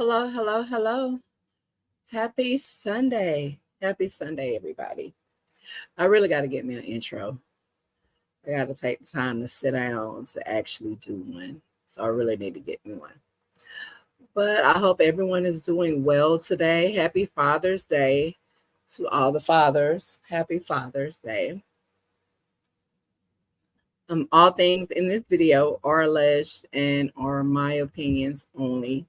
Hello, hello, hello. Happy Sunday. Happy Sunday, everybody. I really got to get me an intro. I got to take the time to sit down to actually do one. So I really need to get me one. But I hope everyone is doing well today. Happy Father's Day to all the fathers. Happy Father's Day. All things in this video are alleged and are my opinions only.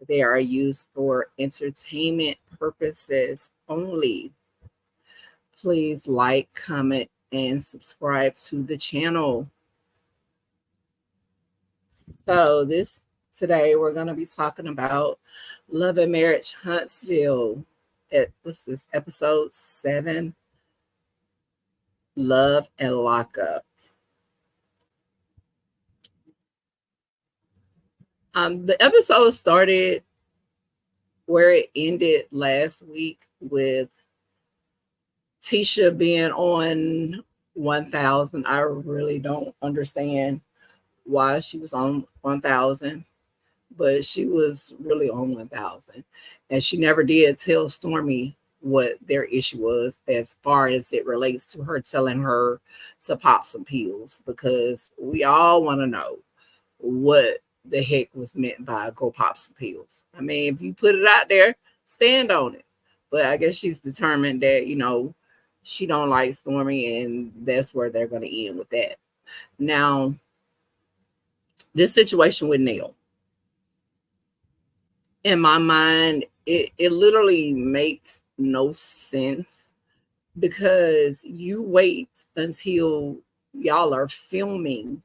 They are used for entertainment purposes only. Please like, comment, and subscribe to the channel. So today we're going to be talking about Love and Marriage Huntsville. What's this, episode 7, Love and Lockup. The episode started where it ended last week with Tisha being on 1000. I really don't understand why she was on 1000, but she was really on 1000. And she never did tell Stormy what their issue was as far as it relates to her telling her to pop some pills, because we all want to know what the heck was meant by go pop some pills. I mean, if you put it out there, stand on it. But I guess she's determined that, she don't like Stormy, and that's where they're going to end with that. Now, this situation with Neil, in my mind, it literally makes no sense, because you wait until y'all are filming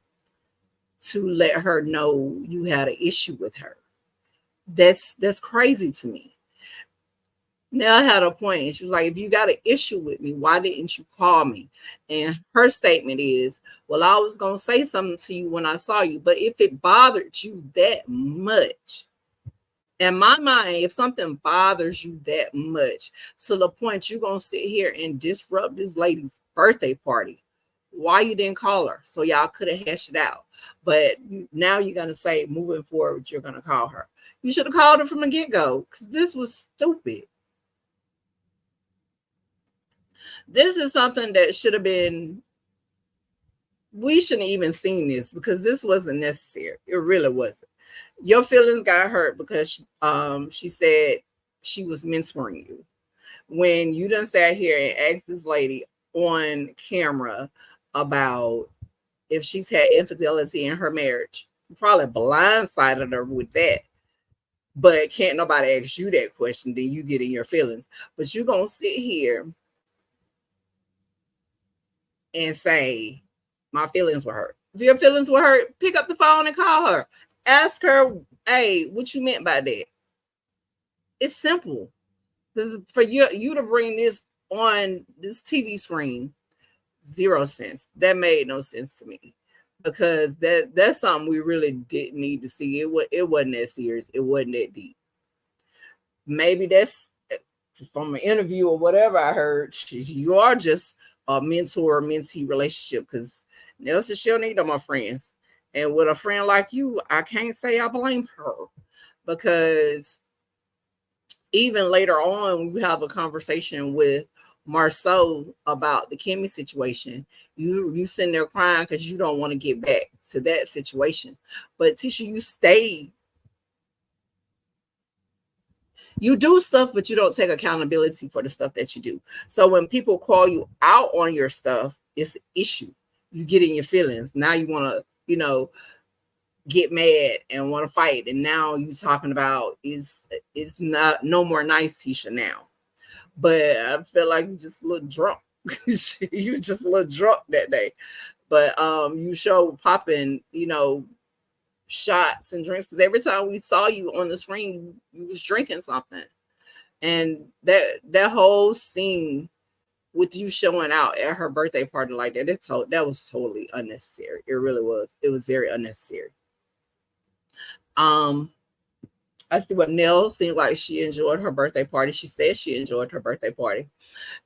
to let her know you had an issue with her. That's crazy to me. Nell had a point, and she was like, if you got an issue with me, why didn't you call me? And her statement is, well, I was going to say something to you when I saw you, but if it bothered you that much, in my mind, if something bothers you that much to the point you're going to sit here and disrupt this lady's birthday party, why you didn't call her so y'all could have hashed it out? But now you're going to say moving forward, you're going to call her. You should have called her from the get-go, because this was stupid. This is something that should have been, we shouldn't even seen this, because this wasn't necessary. It really wasn't. Your feelings got hurt because she said she was mentoring you. When you done sat here and asked this lady on camera about if she's had infidelity in her marriage, you probably blindsided her with that. But can't nobody ask you that question, then you get in your feelings. But you're going to sit here and say, my feelings were hurt. If your feelings were hurt, pick up the phone and call her. Ask her, hey, what you meant by that? It's simple. Because for you to bring this on this TV screen, 0 sense. That made no sense to me, because that's something we really didn't need to see. It wasn't that serious. It wasn't that deep. Maybe that's from an interview or whatever I heard. You are just a mentor-mentee relationship, because Nelson, she'll need them, my friends. And with a friend like you, I can't say I blame her, because even later on, we have a conversation with Marceau about the Kimmy situation. You sitting there crying because you don't want to get back to that situation. But Tisha, you stay. You do stuff, but you don't take accountability for the stuff that you do. So when people call you out on your stuff, it's an issue. You get in your feelings. Now you want to, get mad and want to fight. And now you talking about it's not no more nice, Tisha, now. But I feel like you just look drunk. You just look drunk that day. But you show popping, shots and drinks, because every time we saw you on the screen, you was drinking something. And that whole scene with you showing out at her birthday party like that, that was totally unnecessary. It really was. It was very unnecessary. I see what Nell seemed like she enjoyed her birthday party. She said she enjoyed her birthday party.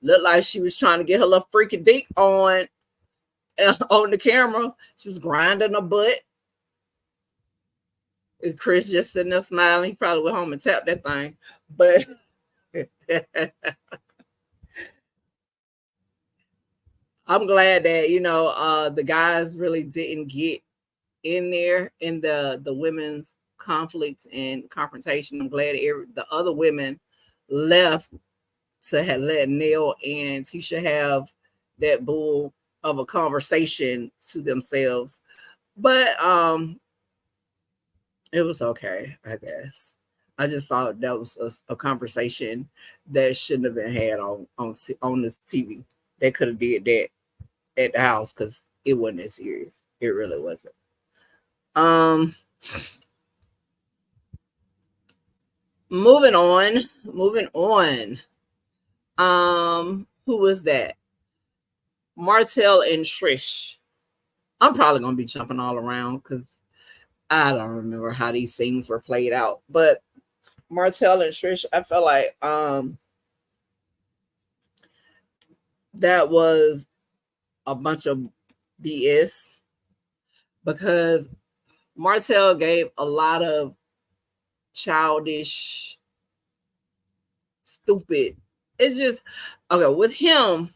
Looked like she was trying to get her little freaking dick on the camera. She was grinding her butt. Chris just sitting there smiling. He probably went home and tapped that thing. But I'm glad that, the guys really didn't get in there in the women's conflict and confrontation. I'm glad the other women left to have let Neil and Tisha have that bull of a conversation to themselves. But it was okay, I guess. I just thought that was a conversation that shouldn't have been had on this TV. They could have did that at the house because it wasn't that serious. It really wasn't. Um, moving on. Who was that? Martell and Trish. I'm probably gonna be jumping all around because I don't remember how these things were played out. But Martell and Trish, I felt like that was a bunch of BS because Martell gave a lot of childish, stupid. It's just okay with him.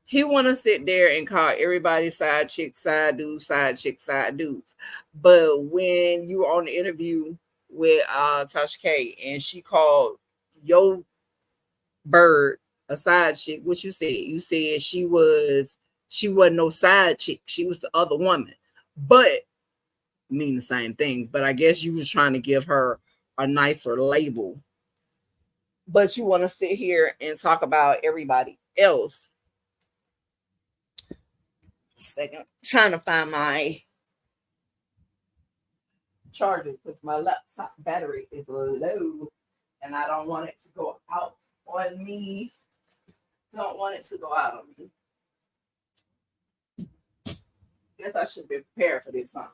He want to sit there and call everybody side chick, side dude, side chick, side dudes. But when you were on the interview with Tasha K and she called your bird a side chick, what you said? You said she wasn't no side chick. She was the other woman. But mean the same thing. But I guess you was trying to give her a nicer label. But you want to sit here and talk about everybody else. Second, trying to find my charger because my laptop battery is low and I don't want it to go out on me. Don't want it to go out on me. Guess I should be prepared for this, huh?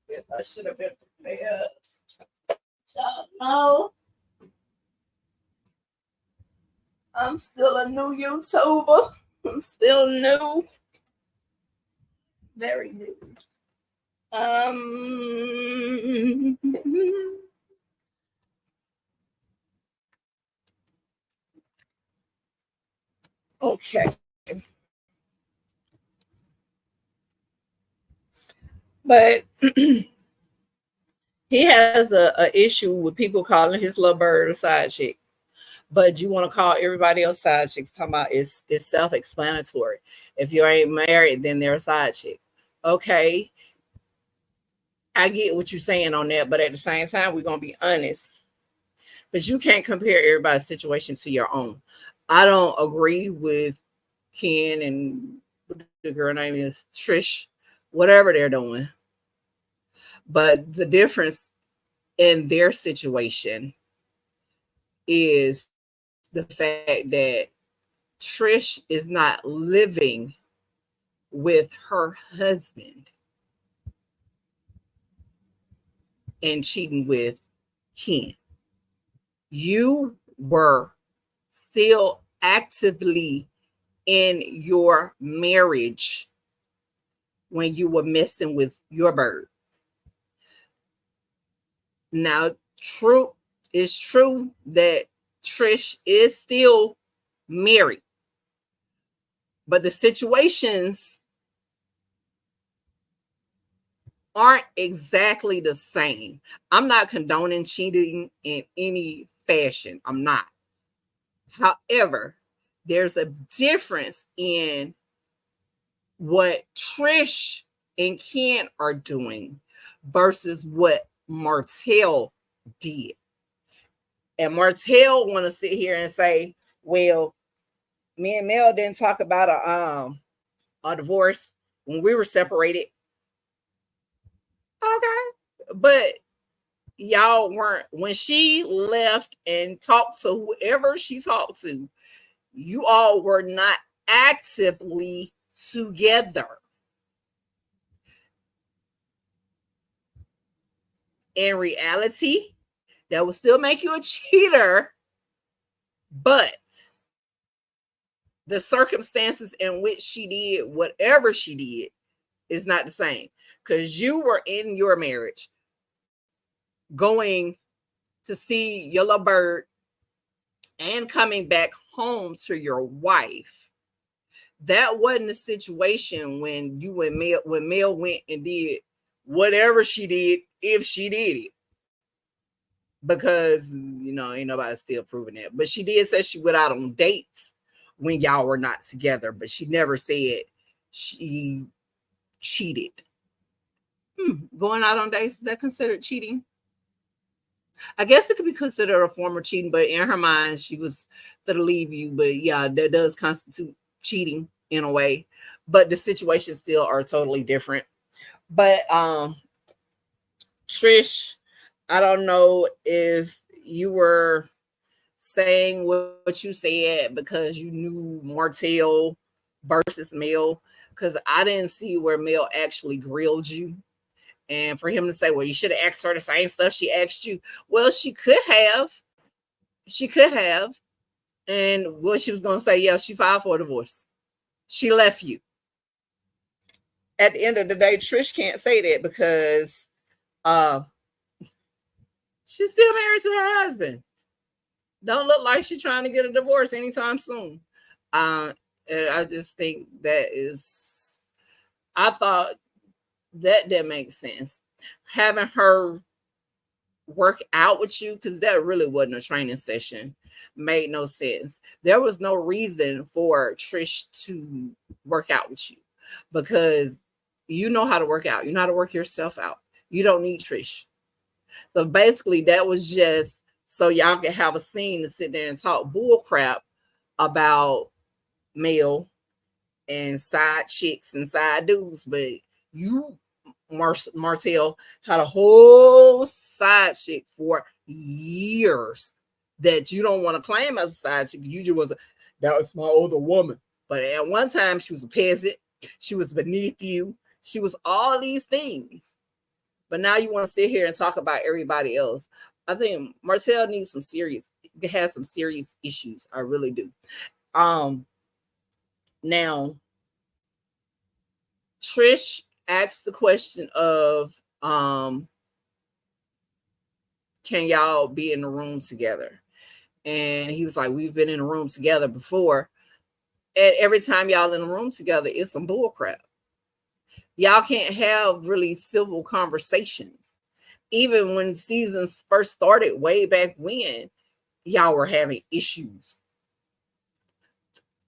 Guess I should have been prepared. No. I'm still a new YouTuber. I'm still new. Very new. Okay. But he has a issue with people calling his little bird a side chick. But you want to call everybody else side chicks. Talking about it's self-explanatory. If you ain't married, then they're a side chick. Okay. I get what you're saying on that, but at the same time, we're gonna be honest. Because you can't compare everybody's situation to your own. I don't agree with Ken and the girl name is Trish, whatever they're doing. But the difference in their situation is the fact that Trish is not living with her husband and cheating with Ken. You were still actively in your marriage when you were messing with your bird. Now, it's true that Trish is still married, but the situations aren't exactly the same. I'm not condoning cheating in any fashion. I'm not. However, there's a difference in what Trish and Ken are doing versus what Martell did. And Martell want to sit here and say, well, me and Mel didn't talk about a divorce when we were separated. Okay. But y'all weren't, when she left and talked to whoever she talked to, you all were not actively together. In reality, that would still make you a cheater, but the circumstances in which she did whatever she did It's not the same because you were in your marriage going to see your little bird and coming back home to your wife. That wasn't the situation when you and Mel went and did whatever she did, if she did it. Because ain't nobody still proving that. But she did say she went out on dates when y'all were not together, but she never said she cheated. Going out on dates, is that considered cheating? I guess it could be considered a form of cheating, but in her mind, she was going to leave you. But yeah, that does constitute cheating in a way. But the situations still are totally different. But Trish, I don't know if you were saying what you said because you knew Martell versus Mel, because I didn't see where Mel actually grilled you. And for him to say, well, you should have asked her the same stuff she asked you. Well, she could have. She could have. And what she was going to say, yeah, she filed for a divorce. She left you. At the end of the day, Trish can't say that because she's still married to her husband. Don't look like she's trying to get a divorce anytime soon. And I just think I thought that didn't make sense. Having her work out with you, because that really wasn't a training session, made no sense. There was no reason for Trish to work out with you because you know how to work out. You know how to work yourself out. You don't need Trish. So basically, that was just so y'all can have a scene to sit there and talk bull crap about Mel and side chicks and side dudes. But you, Martell, had a whole side chick for years that you don't want to claim as a side chick. You just that was my older woman. But at one time, she was a peasant. She was beneath you. She was all these things. But now you want to sit here and talk about everybody else. I think Martell needs has some serious issues. I really do. Now, Trish asked the question of, can y'all be in the room together? And he was like, we've been in the room together before. And every time y'all in the room together, it's some bull crap. Y'all can't have really civil conversations. Even when seasons first started way back when, y'all were having issues.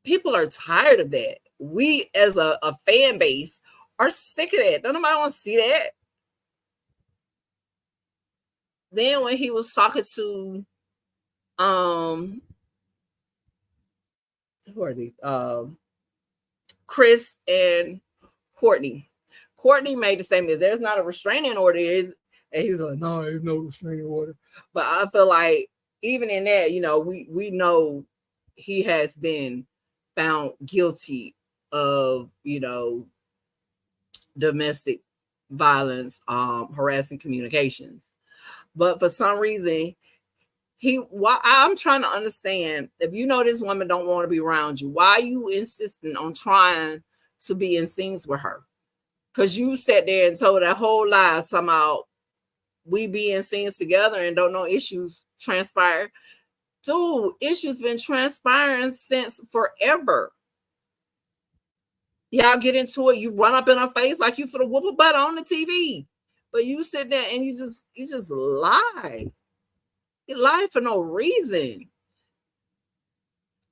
People are tired of that. We as a fan base are sick of that. Don't nobody want to see that. Then when he was talking to who are these? Chris and Courtney. Courtney made the statement, there's not a restraining order. And he's like, no, there's no restraining order. But I feel like even in that, we know he has been found guilty of, domestic violence, harassing communications. But for some reason, I'm trying to understand, if you know this woman don't want to be around you, why are you insisting on trying to be in scenes with her? Because you sat there and told that whole lie talking about we be in scenes together and don't know issues transpire. Dude, issues been transpiring since forever. Y'all get into it, you run up in her face like you for the whoop a butt on the TV. But you sit there and you just lie. You lie for no reason.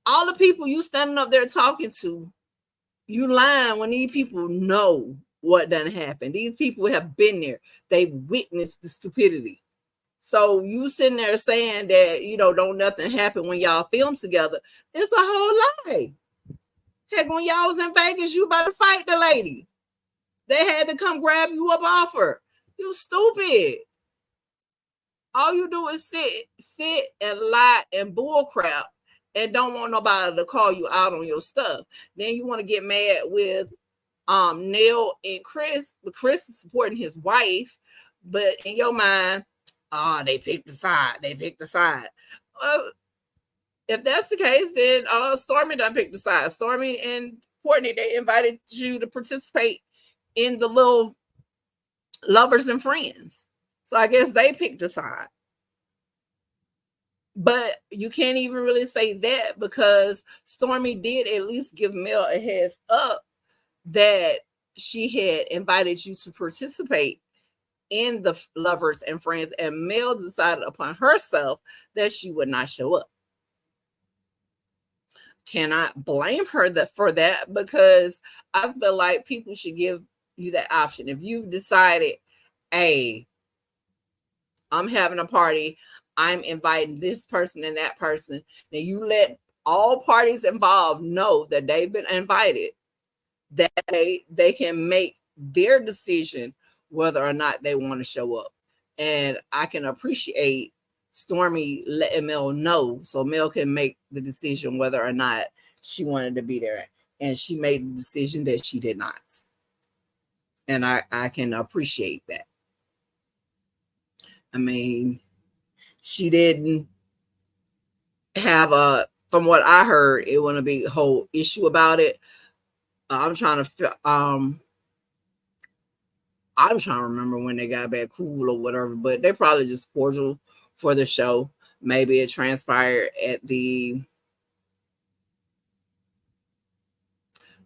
All the people you standing up there talking to, you lying when these people know what done happened. These people have been there. They've witnessed the stupidity. So you sitting there saying that, don't nothing happen when y'all film together. It's a whole lie. Heck, when y'all was in Vegas, you about to fight the lady. They had to come grab you up off her. You stupid. All you do is sit and lie and bull crap and don't want nobody to call you out on your stuff. Then you want to get mad with Neil and Chris, but Chris is supporting his wife, but in your mind, they picked the side. They picked the side. If that's the case, then Stormy done picked the side. Stormy and Courtney, they invited you to participate in the little lovers and friends. So I guess they picked a side. But you can't even really say that because Stormy did at least give Mel a heads up that she had invited you to participate in the lovers and friends, and Mel decided upon herself that she would not show up. Cannot blame her for that because I feel like people should give you that option. If you've decided, hey, I'm having a party, I'm inviting this person and that person, and you let all parties involved know that they've been invited, that they can make their decision whether or not they want to show up. And I can appreciate Stormy letting Mel know so Mel can make the decision whether or not she wanted to be there. And she made the decision that she did not. And I can appreciate that. I mean, she didn't have from what I heard, it wasn't a big whole issue about it. I'm trying to remember when they got back cool or whatever, but they probably just cordial for the show. Maybe it transpired at the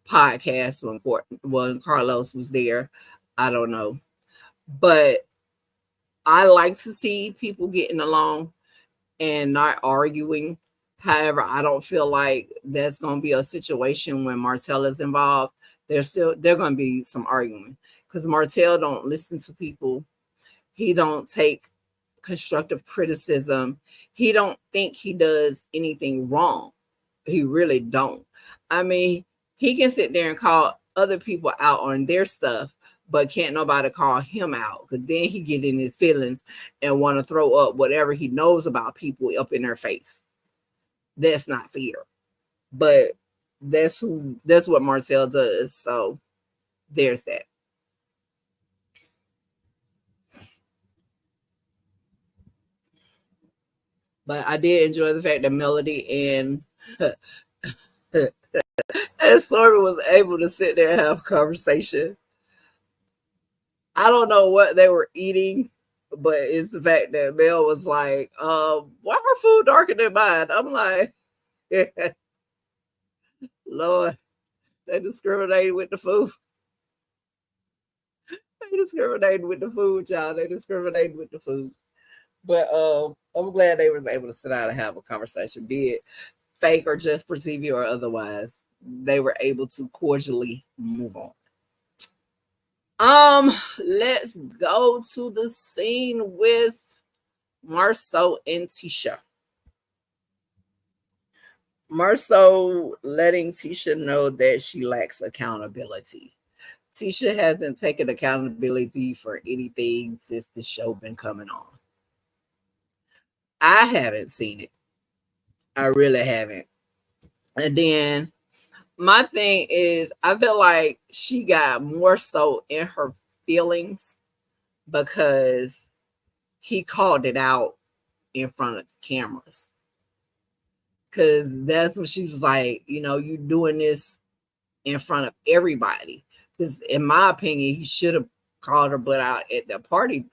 podcast when Carlos was there. I don't know. But I like to see people getting along and not arguing. However, I don't feel like that's going to be a situation when Martell is involved. There's going to be some arguing because Martell don't listen to people. He don't take constructive criticism. He don't think he does anything wrong. He really don't. I mean, he can sit there and call other people out on their stuff, but can't nobody call him out because then he get in his feelings and want to throw up whatever he knows about people up in their face. That's not fair. But that's what Martell does. So there's that. But I did enjoy the fact that Melody and Stormy was able to sit there and have a conversation. I don't know what they were eating, but it's the fact that Mel was like, why her food darker than mine? I'm like, Lord, they discriminated with the food. They discriminated with the food, y'all. They discriminated with the food. But I'm glad they was able to sit down and have a conversation, be it fake or just for TV or otherwise. They were able to cordially move on. Let's go to the scene with Marceau and Tisha. Marceau letting Tisha know that she lacks accountability. Tisha hasn't taken accountability for anything since the show been coming on. I haven't seen it. I really haven't. And then my thing is, I feel like she got more so in her feelings because he called it out in front of the cameras. Because that's when she was like, you doing this in front of everybody. Because in my opinion, he should have called her butt out at the party,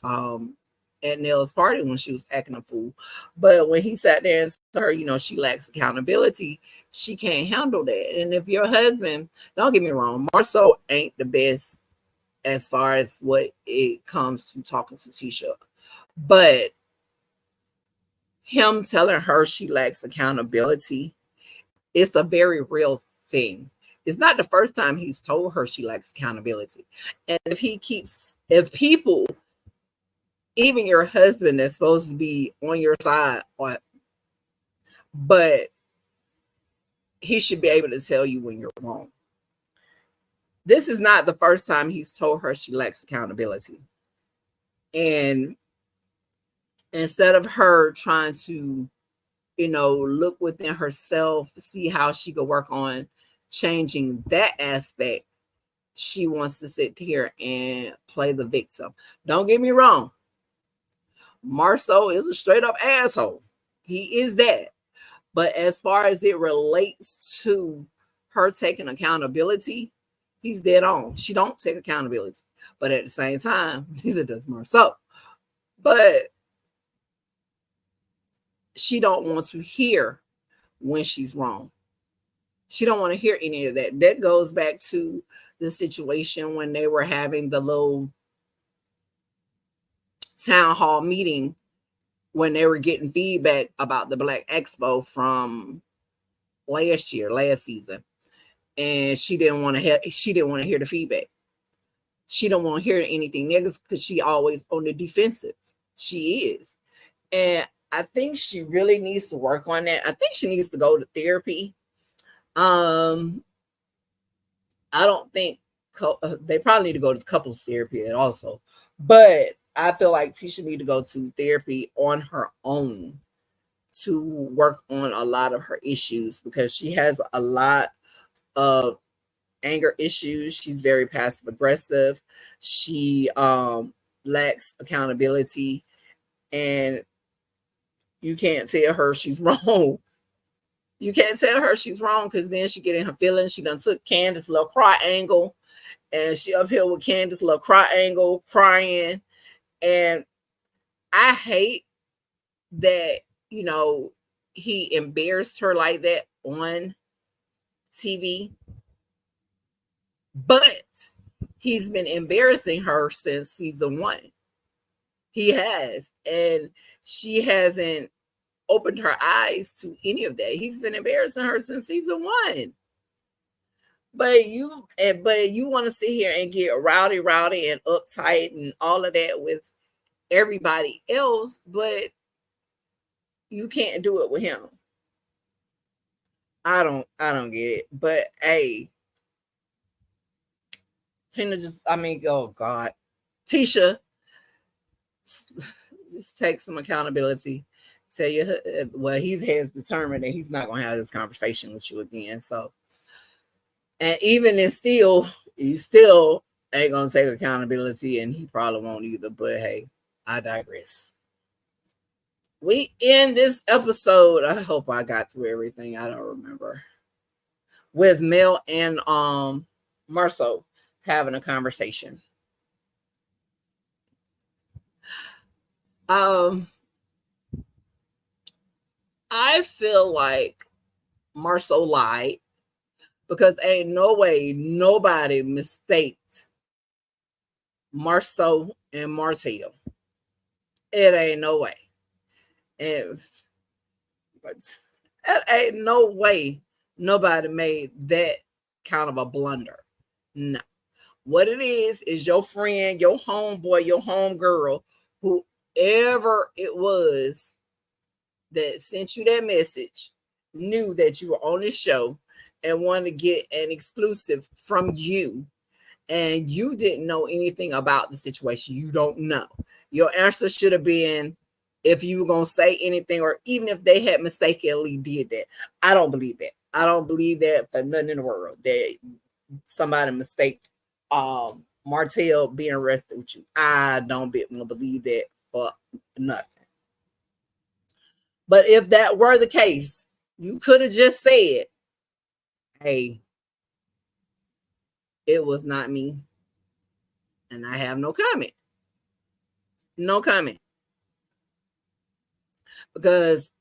at Nell's party when she was acting a fool. But when he sat there and told her, she lacks accountability, she can't handle that. And if your husband, don't get me wrong, Marceau ain't the best as far as what it comes to talking to Tisha. But him telling her she lacks accountability, it's a very real thing. It's not the first time he's told her she lacks accountability. And if people, even your husband that's supposed to be on your side, but he should be able to tell you when you're wrong. This is not the first time he's told her she lacks accountability. And instead of her trying to, look within herself, see how she could work on changing that aspect, she wants to sit here and play the victim. Don't get me wrong. Marceau is a straight up asshole. He is that. But as far as it relates to her taking accountability, He's dead on. She don't take accountability. But at the same time, neither does Marceau. But she don't want to hear when she's wrong. She don't want to hear any of that. That goes back to the situation when they were having the little town hall meeting when they were getting feedback about the Black Expo from last season. And she didn't want to hear the feedback. She don't want to hear anything negative because she always on the defensive. She is. And I think she really needs to work on that. I think she needs to go to therapy. I don't think they probably need to go to couples therapy also. But I feel like Tisha need to go to therapy on her own to work on a lot of her issues because she has a lot of anger issues. She's very passive aggressive. She lacks accountability, and you can't tell her she's wrong. You can't tell her she's wrong because then she get in her feelings. She done took Candace's little cry angle, and she up here with Candace's little cry angle, crying. And I hate that, you know, he embarrassed her like that on TV. But he's been embarrassing her since season 1. He has. And she hasn't opened her eyes to any of that. He's been embarrassing her since season 1. But you want to sit here and get rowdy and uptight and all of that with everybody else, but you can't do it with him. I don't get it. But hey, oh God, Tisha, just take some accountability. Tell you, well, he has determined that he's not going to have this conversation with you again. So, and even if you still ain't going to take accountability, and he probably won't either. But hey, I digress. We end this episode. I hope I got through everything. I don't remember. With Mel and Marceau having a conversation. I feel like Marceau lied because ain't no way nobody mistaked Marceau and Martell. It ain't no way. But it ain't no way nobody made that kind of a blunder. No. What it is your friend, your homeboy, your homegirl, whoever it was that sent you that message, knew that you were on this show and wanted to get an exclusive from you. And you didn't know anything about the situation. You don't know. Your answer should have been, if you were going to say anything, or even if they had mistakenly did that. I don't believe that. I don't believe that for nothing in the world, that somebody mistake Martell being arrested with you. I don't believe that for nothing. But if that were the case, you could have just said, hey, it was not me. And I have no comment. No comment. Because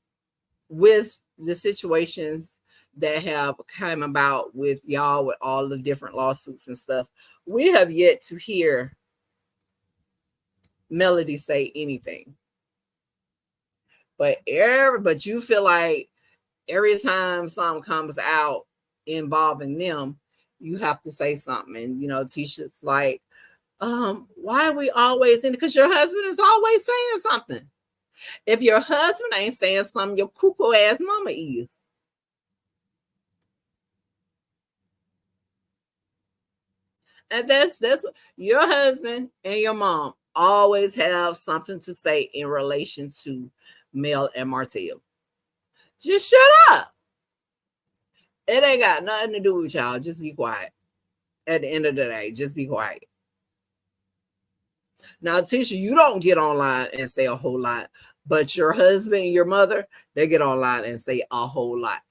with the situations that have come about with y'all, with all the different lawsuits and stuff, we have yet to hear Melody say anything. But you feel like every time something comes out involving them, you have to say something. And you know, Tisha's like, why are we always in it? Because your husband is always saying something. If your husband ain't saying something, your cuckoo ass mama is. And that's your husband and your mom always have something to say in relation to Mel and Martell. Just shut up. It ain't got nothing to do with y'all. Just be quiet. At the end of the day, just be quiet. Now, Tisha, you don't get online and say a whole lot, but your husband and your mother, they get online and say a whole lot.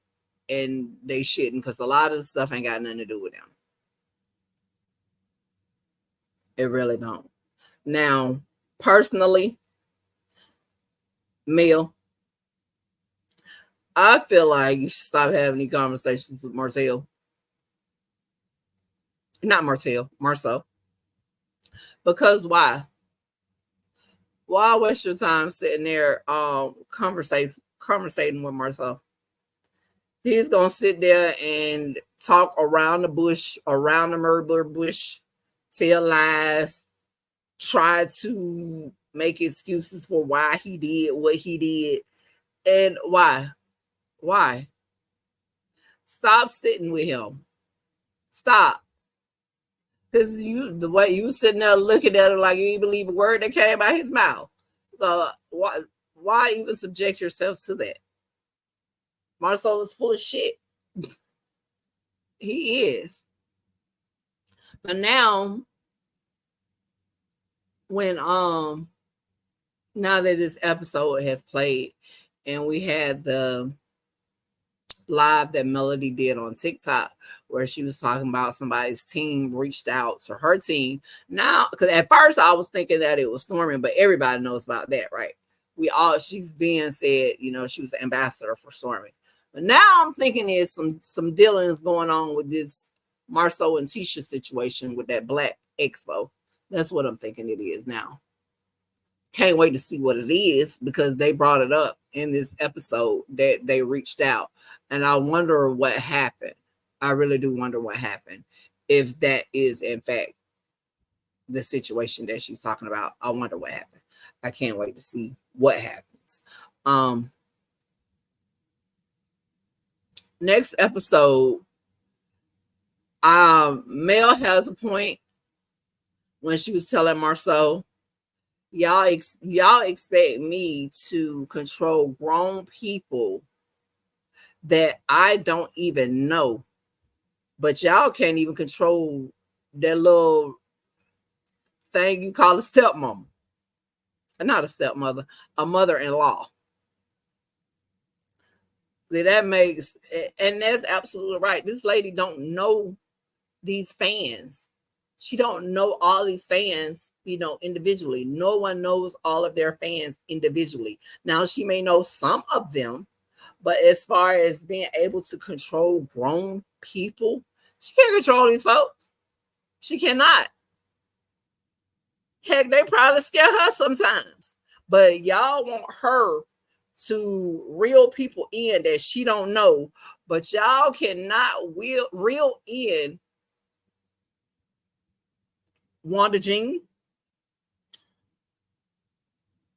And they shouldn't, because a lot of the stuff ain't got nothing to do with them. It really don't. Now, personally, Mel, I feel like you should stop having these conversations with Marcel. Not Marcel, Marcel. Because why? Why waste your time sitting there conversating with Marcel? He's gonna sit there and talk around the bush, around the murder bush, tell lies, try to make excuses for why he did what he did. And why? Why? Stop sitting with him. Stop. Because the way you sitting there looking at him like you didn't believe a word that came out his mouth. So why even subject yourself to that? Marcel is full of shit. He is. But now, when now that this episode has played and we had the live that Melody did on TikTok where she was talking about somebody's team reached out to her team. Now, because at first I was thinking that it was Stormy, but everybody knows about that, right? She's being said, she was the ambassador for Stormy. But now I'm thinking there's some dealings going on with this Marceau and Tisha situation with that Black Expo. That's what I'm thinking it is now. Can't wait to see what it is because they brought it up in this episode that they reached out. And I wonder what happened. I really do wonder what happened. If that is, in fact, the situation that she's talking about, I wonder what happened. I can't wait to see what happens. Next episode, Mel has a point when she was telling Marceau, y'all expect me to control grown people that I don't even know, but y'all can't even control that little thing you call a stepmom. Not a stepmother, a mother-in-law. See, that makes, and that's absolutely right. This lady don't know these fans. She don't know all these fans, individually. No one knows all of their fans individually. Now, she may know some of them, but as far as being able to control grown people, she can't control these folks. She cannot. Heck, they probably scare her sometimes. But y'all want her to reel people in that she don't know. But y'all cannot reel in Wanda Jean,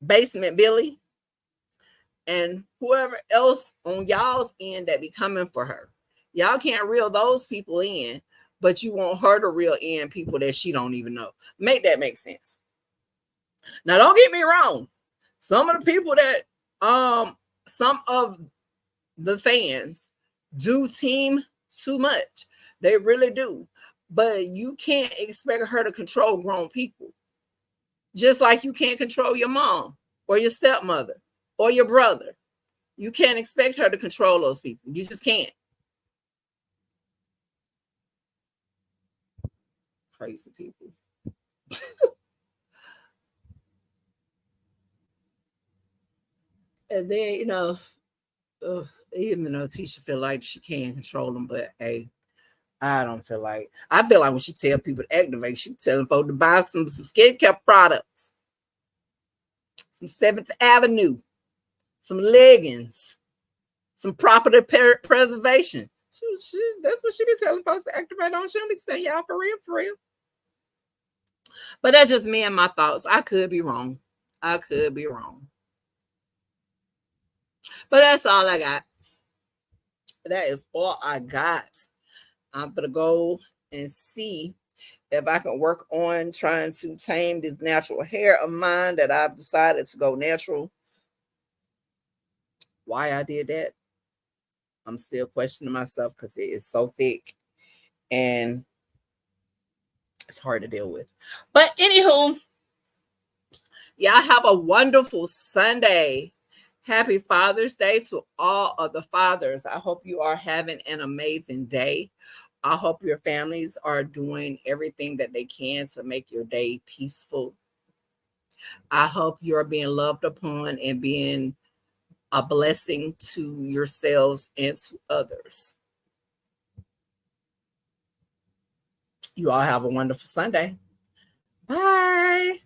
Basement Billy, and whoever else on y'all's end that be coming for her. Y'all can't reel those people in, but you want her to reel in people that she don't even know. Make that make sense. Now, don't get me wrong. Some of the people that, some of the fans do team too much. They really do. But you can't expect her to control grown people. Just like you can't control your mom or your stepmother or your brother. You can't expect her to control those people. You just can't. Crazy people. And then, even though Tisha feel like she can control them, but hey, I feel like when she tell people to activate, she telling folks to buy some skincare products, some 7th Avenue, some leggings, some property preservation. That's what she be telling folks to activate on. She don't be saying y'all for real. But that's just me and my thoughts. I could be wrong. But that's all I got. That is all I got. I'm going to go and see if I can work on trying to tame this natural hair of mine that I've decided to go natural. Why I did that, I'm still questioning myself because it is so thick and it's hard to deal with. But anywho, y'all have a wonderful Sunday. Happy Father's Day to all of the fathers. I hope you are having an amazing day. I hope your families are doing everything that they can to make your day peaceful. I hope you're being loved upon and being a blessing to yourselves and to others. You all have a wonderful Sunday. Bye.